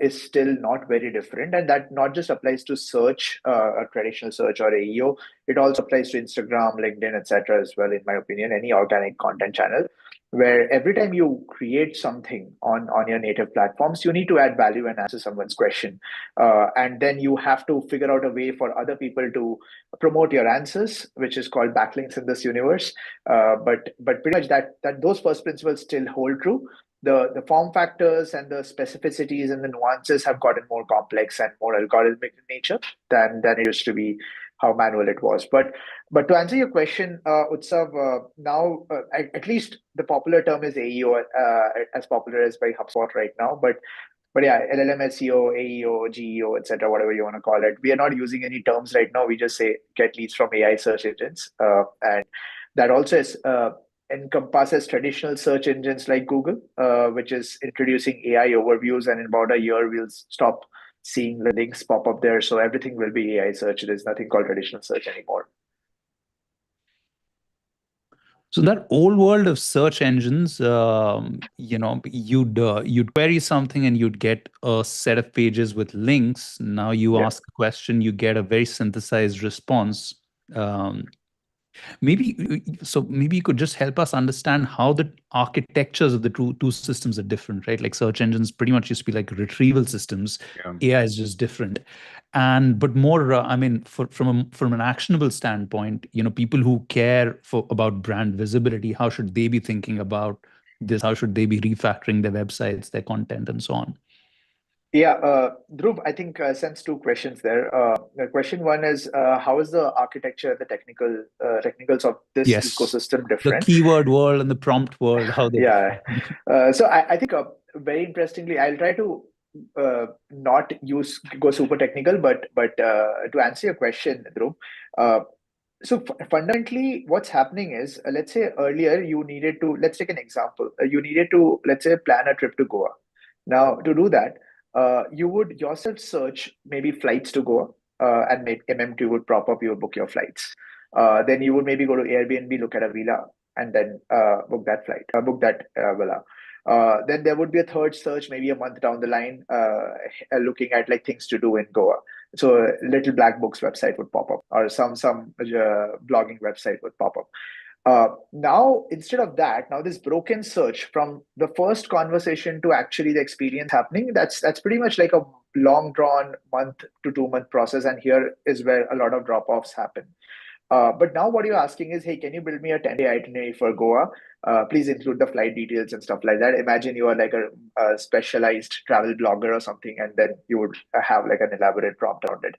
is still not very different, and that not just applies to search, a traditional search or AEO. It also applies to Instagram, LinkedIn, etc. as well. In my opinion, any organic content channel, where every time you create something on your native platforms, you need to add value and answer someone's question, and then you have to figure out a way for other people to promote your answers, which is called backlinks in this universe. But pretty much that those first principles still hold true. The form factors and the specificities and the nuances have gotten more complex and more algorithmic in nature than it used to be how manual it was. But to answer your question, Utsav, now at least the popular term is AEO, as popular as by HubSpot right now. But But yeah, LLM SEO, AEO, GEO, etc., whatever you want to call it. We are not using any terms right now. We just say get leads from AI search engines. And that also encompasses traditional search engines like Google, which is introducing AI overviews. And in about a year, we'll stop seeing the links pop up there. So everything will be AI search. There's nothing called traditional search anymore. So that old world of search engines, you'd query something and you'd get a set of pages with links. Now you ask a question, you get a very synthesized response. Maybe you could just help us understand how the architectures of the two systems are different, right? Like search engines pretty much used to be like retrieval systems. AI is just different. But more, from an actionable standpoint, people who care about brand visibility, how should they be thinking about this? How should they be refactoring their websites, their content, and so on? Yeah, Dhruv, I think sends two questions there. Question one is, how is the architecture, the technicals of this ecosystem different? The keyword world and the prompt world, how they So I think very interestingly, I'll try to not go super technical, but to answer your question, Dhruv, so fundamentally, what's happening is, let's say earlier you needed to, let's take an example. You needed to, let's say, plan a trip to Goa. Now, to do that, you would yourself search maybe flights to Goa, and maybe MMT would prop up, you would book your flights. Then you would maybe go to Airbnb, look at a villa, and then book that villa. Then there would be a third search, maybe a month down the line, looking at like things to do in Goa. So Little Black Book's website would pop up, or some blogging website would pop up. Now, instead of that, now this broken search from the first conversation to actually the experience happening, that's pretty much like a long drawn month to 2 month process. And here is where a lot of drop offs happen. But now what you're asking is, hey, can you build me a 10-day itinerary for Goa? Please include the flight details and stuff like that. Imagine you are like a specialized travel blogger or something, and then you would have like an elaborate prompt around it.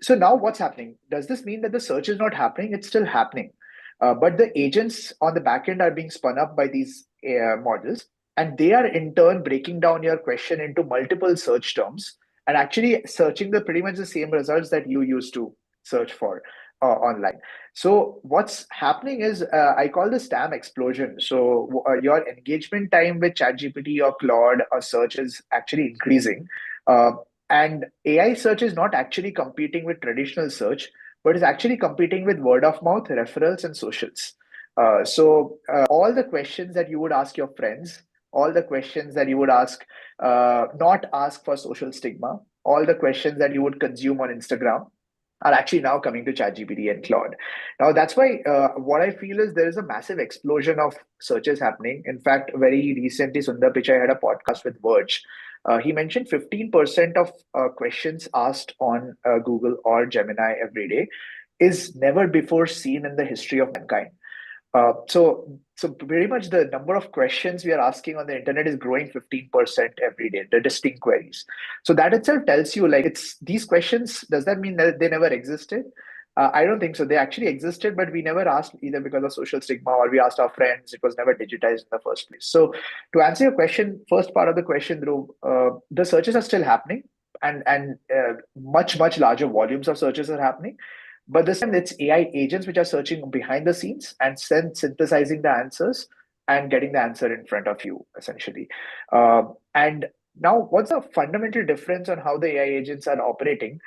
So now what's happening? Does this mean that the search is not happening? It's still happening. But the agents on the back end are being spun up by these models, and they are in turn breaking down your question into multiple search terms and actually searching pretty much the same results that you used to search for online. So what's happening is, I call this TAM explosion. So your engagement time with ChatGPT or Claude or search is actually increasing. And AI search is not actually competing with traditional search, but is actually competing with word of mouth, referrals, and socials. So all the questions that you would ask your friends, all the questions that you would not ask for social stigma, all the questions that you would consume on Instagram are actually now coming to ChatGPT and Claude. Now, that's why what I feel is there is a massive explosion of searches happening. In fact, very recently, Sundar Pichai had a podcast with Verge. He mentioned 15% of questions asked on Google or Gemini every day is never before seen in the history of mankind. So pretty much the number of questions we are asking on the internet is growing 15% every day, the distinct queries. So that itself tells you, like, these questions, does that mean that they never existed? I don't think so. They actually existed, but we never asked, either because of social stigma or we asked our friends. It was never digitized in the first place. So to answer your question, first part of the question, Dhruv, the searches are still happening, and much larger volumes of searches are happening. But this time it's AI agents which are searching behind the scenes and synthesizing the answers and getting the answer in front of you, essentially. And now, what's the fundamental difference on how the AI agents are operating?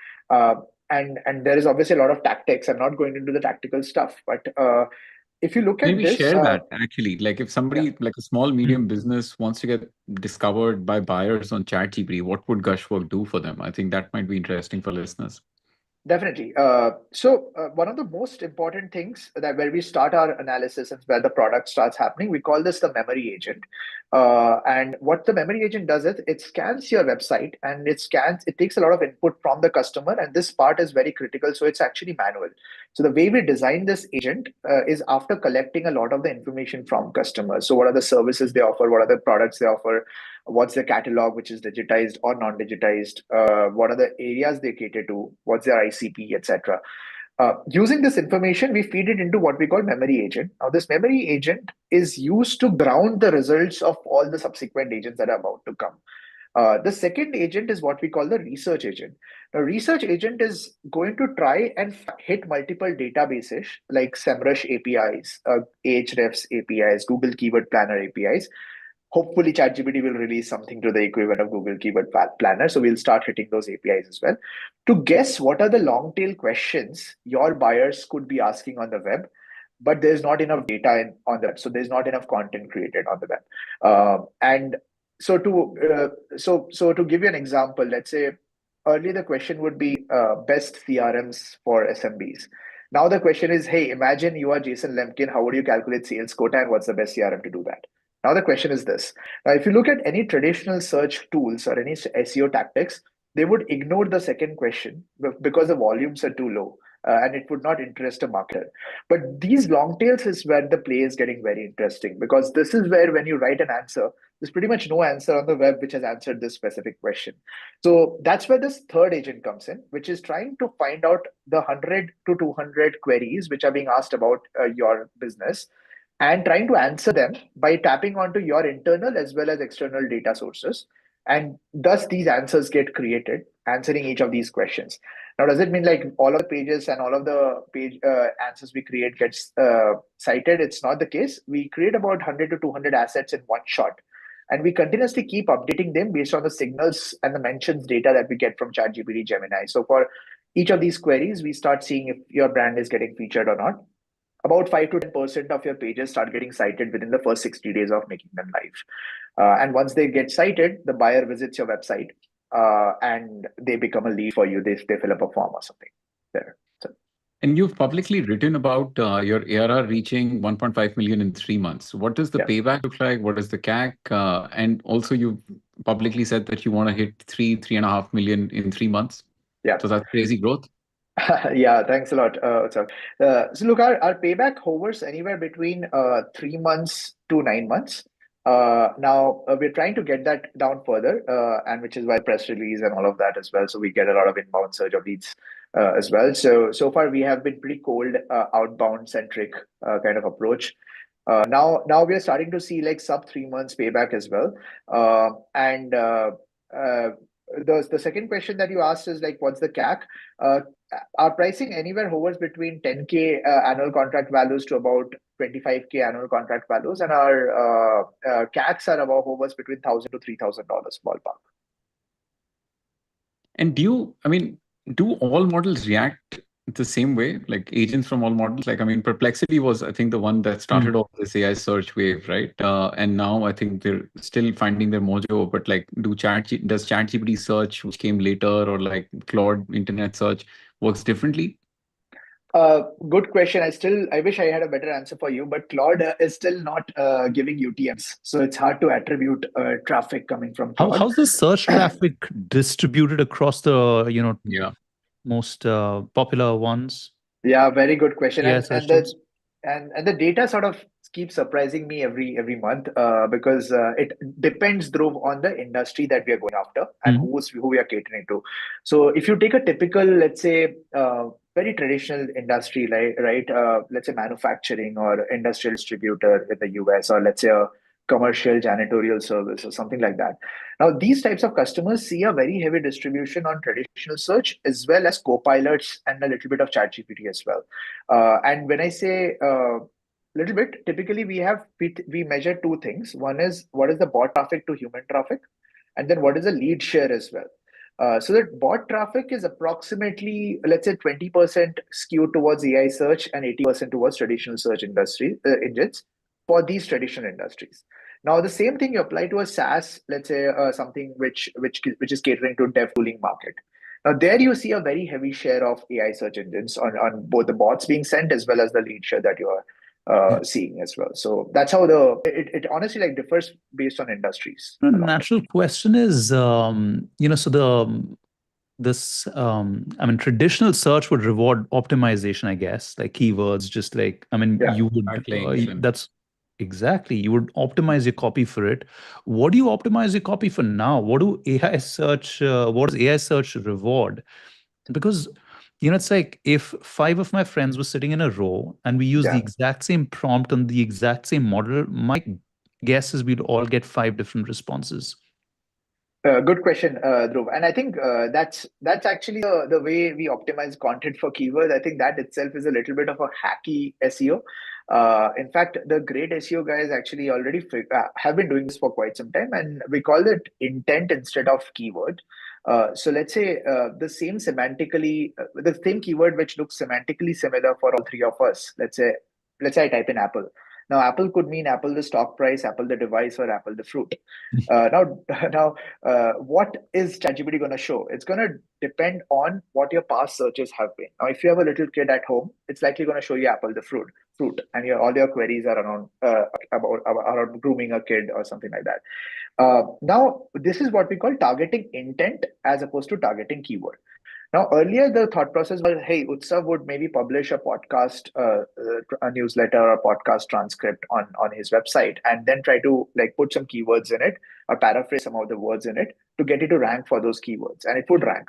And there is obviously a lot of tactics. I'm not going into the tactical stuff, but if you look at maybe this, share that actually. Like if somebody, like a small medium business, wants to get discovered by buyers on ChatGPT, what would Gushwork do for them? I think that might be interesting for listeners. Definitely. So one of the most important things that where we start our analysis and where the product starts happening, we call this the memory agent. And what the memory agent does is it scans your website and it takes a lot of input from the customer. And this part is very critical. So it's actually manual. So the way we design this agent is after collecting a lot of the information from customers. So what are the services they offer? What are the products they offer? What's their catalog, which is digitized or non-digitized? What are the areas they cater to? What's their ICP, etc. Using this information, we feed it into what we call memory agent. Now, this memory agent is used to ground the results of all the subsequent agents that are about to come. The second agent is what we call the research agent. Now, research agent is going to try and hit multiple databases like SEMrush APIs, Ahrefs APIs, Google Keyword Planner APIs. Hopefully, ChatGPT will release something to the equivalent of Google Keyword Planner. So we'll start hitting those APIs as well to guess what are the long tail questions your buyers could be asking on the web, but there's not enough data on that. So there's not enough content created on the web. And so to give you an example, let's say earlier the question would be best CRMs for SMBs. Now the question is, hey, imagine you are Jason Lemkin. How would you calculate sales quota and what's the best CRM to do that? Now the question is this. Now, if you look at any traditional search tools or any SEO tactics, they would ignore the second question because the volumes are too low. And it would not interest a marketer. But these long tails is where the play is getting very interesting, because this is where when you write an answer, there's pretty much no answer on the web which has answered this specific question. So that's where this third agent comes in, which is trying to find out the 100 to 200 queries which are being asked about your business and trying to answer them by tapping onto your internal as well as external data sources. And thus these answers get created, answering each of these questions. Now, does it mean like all of the pages and all of the page answers we create gets cited? It's not the case. We create about 100 to 200 assets in one shot, and we continuously keep updating them based on the signals and the mentions data that we get from ChatGPT, Gemini. So for each of these queries, we start seeing if your brand is getting featured or not. About 5 to 10% of your pages start getting cited within the first 60 days of making them live. And once they get cited, the buyer visits your website and they become a lead for you. They fill up a form or something there. So. And you've publicly written about your ARR reaching 1.5 million in 3 months. What does the payback look like? What is the CAC? And also you've publicly said that you want to hit 3.5 million in 3 months. Yeah. So that's crazy growth. Yeah, thanks a lot. So look, our payback hovers anywhere between 3 months to 9 months. Now we're trying to get that down further, and which is why press release and all of that as well. So we get a lot of inbound surge of leads as well. So far we have been pretty cold, outbound centric kind of approach. Now we are starting to see like sub 3 months payback as well. The second question that you asked is like, what's the CAC? Our pricing anywhere hovers between 10K annual contract values to about 25K annual contract values, and our CACs are about hovers between $1,000 to $3,000 ballpark. And do all models react the same way, like agents from all models? Like, Perplexity was, I think, the one that started off this AI search wave, right? And now I think they're still finding their mojo, but like, does ChatGPT search, which came later, or like Claude internet search works differently? Good question. I wish I had a better answer for you, but Claude is still not giving UTMs. So it's hard to attribute traffic coming from Claude. How's the search traffic distributed across the, most popular ones? Yeah, very good question. Yes, and the data sort of keeps surprising me every month because it depends, Dhruv, on the industry that we are going after and who we are catering to. So if you take a typical, let's say, very traditional industry, right? Let's say manufacturing or industrial distributor in the US, or let's say a commercial janitorial service or something like that. Now, these types of customers see a very heavy distribution on traditional search as well as copilots and a little bit of ChatGPT as well. And when I say little bit, typically we measure two things. One is what is the bot traffic to human traffic, and then what is the lead share as well. So that bot traffic is approximately, let's say, 20% skewed towards AI search and 80% towards traditional search industry engines for these traditional industries. Now, the same thing you apply to a SaaS, let's say something which is catering to dev tooling market. Now, there you see a very heavy share of AI search engines on both the bots being sent as well as the lead share that you are seeing as well. So that's how it honestly like differs based on industries. The natural question is, traditional search would reward optimization, I guess, like keywords, just like, you would, that's exactly, you would optimize your copy for it. What do you optimize your copy for now? What does AI search reward? Because, it's like if 5 of my friends were sitting in a row and we use the exact same prompt on the exact same model, my guess is we'd all get 5 different responses. Good question, Dhruv. And I think that's actually the way we optimize content for keywords. I think that itself is a little bit of a hacky SEO. In fact, the great SEO guys actually already have been doing this for quite some time, and we call it intent instead of keyword. So let's say the same keyword which looks semantically similar for all three of us. Let's say I type in Apple. Now, Apple could mean Apple the stock price, Apple the device, or Apple the fruit. Now, what is ChatGPT going to show? It's going to depend on what your past searches have been. Now, if you have a little kid at home, it's likely going to show you Apple the fruit, and all your queries are around about grooming a kid or something like that. Now, this is what we call targeting intent as opposed to targeting keyword. Now, earlier, the thought process was, hey, Utsav would maybe publish a podcast, a newsletter, or a podcast transcript on his website, and then try to put some keywords in it or paraphrase some of the words in it to get it to rank for those keywords. And it would rank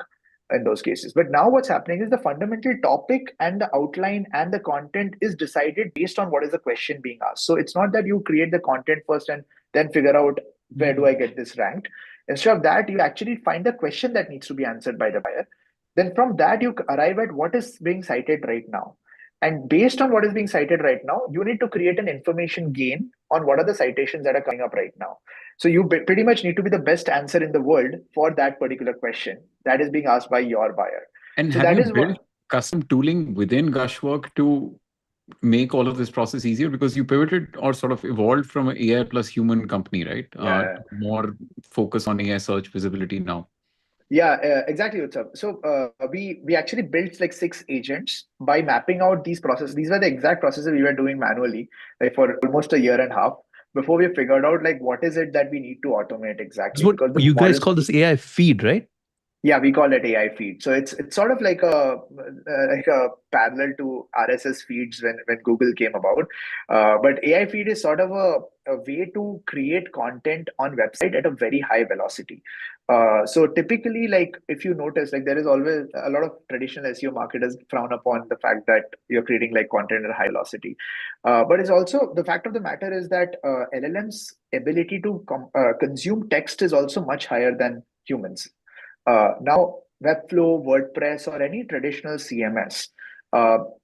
in those cases. But now what's happening is the fundamental topic and the outline and the content is decided based on what is the question being asked. So it's not that you create the content first and then figure out where do I get this ranked. Instead of that, you actually find the question that needs to be answered by the buyer. Then from that, you arrive at what is being cited right now. And based on what is being cited right now, you need to create an information gain on what are the citations that are coming up right now. So you pretty much need to be the best answer in the world for that particular question that is being asked by your buyer. And so have you built custom tooling within Gushwork to make all of this process easier? Because you pivoted or sort of evolved from an AI plus human company, right? More focus on AI search visibility now. Yeah, exactly, Utsav. So we actually built 6 agents by mapping out these processes. These were the exact processes we were doing manually for almost a year and a half before we figured out what is it that we need to automate exactly. What you guys call this AI feed, right? Yeah, we call it AI feed. So it's sort of like a parallel to RSS feeds when Google came about. But AI feed is sort of a way to create content on website at a very high velocity. So typically, if you notice, there is always a lot of traditional SEO marketers frown upon the fact that you're creating content at high velocity. But it's also the fact of the matter is that LLM's ability to consume text is also much higher than humans. Now, Webflow, WordPress, or any traditional CMS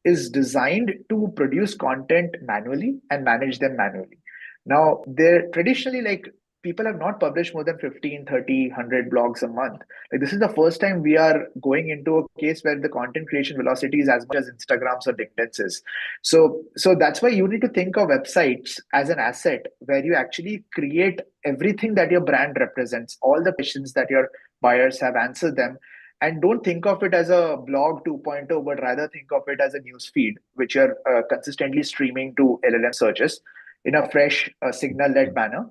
is designed to produce content manually and manage them manually. Now, they're traditionally people have not published more than 15, 30, 100 blogs a month. This is the first time we are going into a case where the content creation velocity is as much as Instagram's or LinkedIn's is. So that's why you need to think of websites as an asset where you actually create everything that your brand represents, all the questions that your buyers have answered them. And don't think of it as a blog 2.0, but rather think of it as a news feed, which you're consistently streaming to LLM searches in a fresh signal-led manner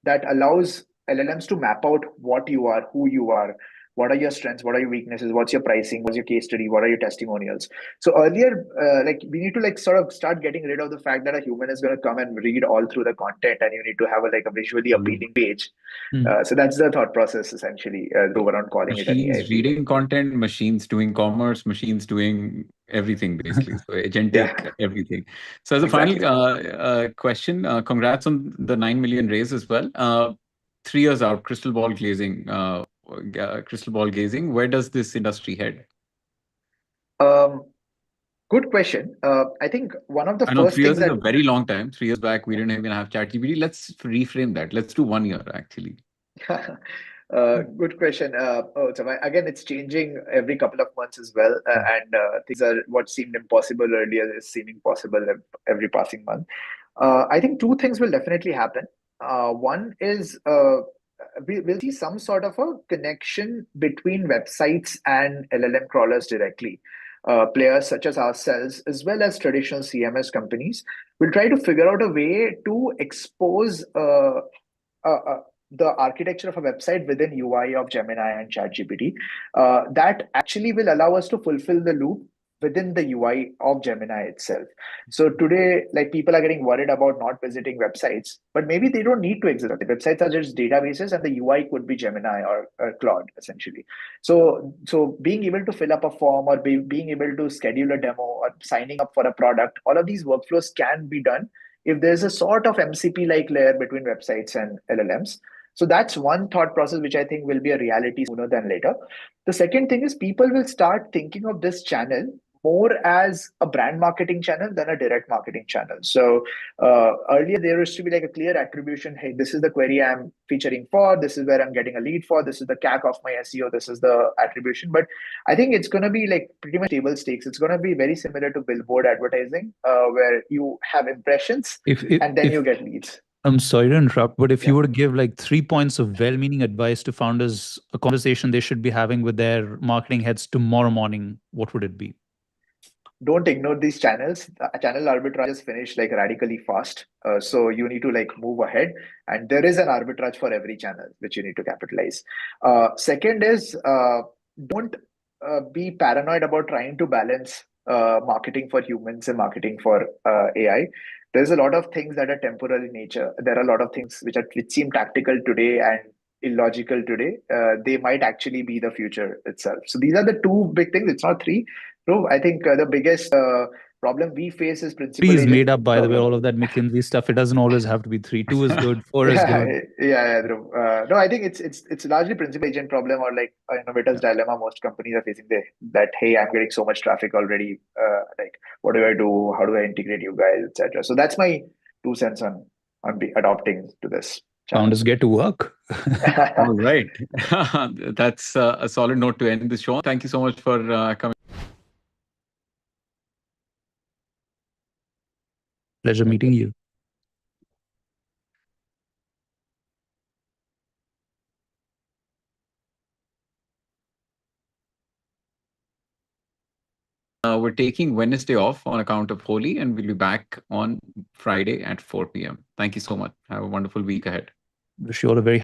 that allows LLMs to map out what you are, who you are, what are your strengths, what are your weaknesses, what's your pricing, what's your case study, what are your testimonials. So earlier, we need to sort of start getting rid of the fact that a human is going to come and read all through the content, and you need to have a visually appealing page. So that's the thought process essentially around calling it an AI. Machines reading content, machines doing commerce, machines doing everything basically. So agentic everything. So as a final question, congrats on the 9 million raise as well. 3 years out, crystal ball gazing, where does this industry head? Good question. I think one of the I know first 3 years things is a very long time. 3 years back, we didn't even have ChatGPT. Let's reframe that. Let's do 1 year actually. Good question. So again, it's changing every couple of months as well, and things are what seemed impossible earlier is seeming possible every passing month. I think 2 things will definitely happen. One is we'll see some sort of a connection between websites and LLM crawlers directly. Players such as ourselves, as well as traditional CMS companies, will try to figure out a way to expose the architecture of a website within UI of Gemini and ChatGPT. That actually will allow us to fulfill the loop within the UI of Gemini itself. So today, people are getting worried about not visiting websites, but maybe they don't need to exist. The websites are just databases, and the UI could be Gemini or Claude, essentially. So being able to fill up a form or being able to schedule a demo or signing up for a product, all of these workflows can be done if there's a sort of MCP-like layer between websites and LLMs. So that's one thought process which I think will be a reality sooner than later. The second thing is people will start thinking of this channel more as a brand marketing channel than a direct marketing channel. So earlier there used to be like a clear attribution. Hey, this is the query I'm featuring for. This is where I'm getting a lead for. This is the CAC of my SEO. This is the attribution. But I think it's going to be like pretty much table stakes. It's going to be very similar to billboard advertising, where you have impressions and then you get leads. I'm sorry to interrupt, but if Yeah. you were to give like 3 points of well-meaning advice to founders, a conversation they should be having with their marketing heads tomorrow morning, what would it be? Don't ignore these channels. Channel arbitrage is finished like radically fast. So you need to like move ahead. And there is an arbitrage for every channel, which you need to capitalize. Second is don't be paranoid about trying to balance marketing for humans and marketing for AI. There's a lot of things that are temporal in nature. There are a lot of things which seem tactical today and illogical today. They might actually be the future itself. So these are the two big things. It's not three. No, I think the biggest problem we face is principal Three is agent made up, by the way, problem. all of that McKinsey stuff. It doesn't always have to be three. 2 is good, 4 is good. Yeah, Dhruv. No, I think it's largely principal agent problem or like innovator's dilemma. Most companies are facing that, hey, I'm getting so much traffic already. Like, what do I do? How do I integrate you guys, etc. So that's my 2 cents on adopting to this channel. Founders get to work. All right. That's a solid note to end this show. Thank you so much for coming. Pleasure meeting you. We're taking Wednesday off on account of Holi, and we'll be back on Friday at 4 p.m. Thank you so much. Have a wonderful week ahead. Wish you all a very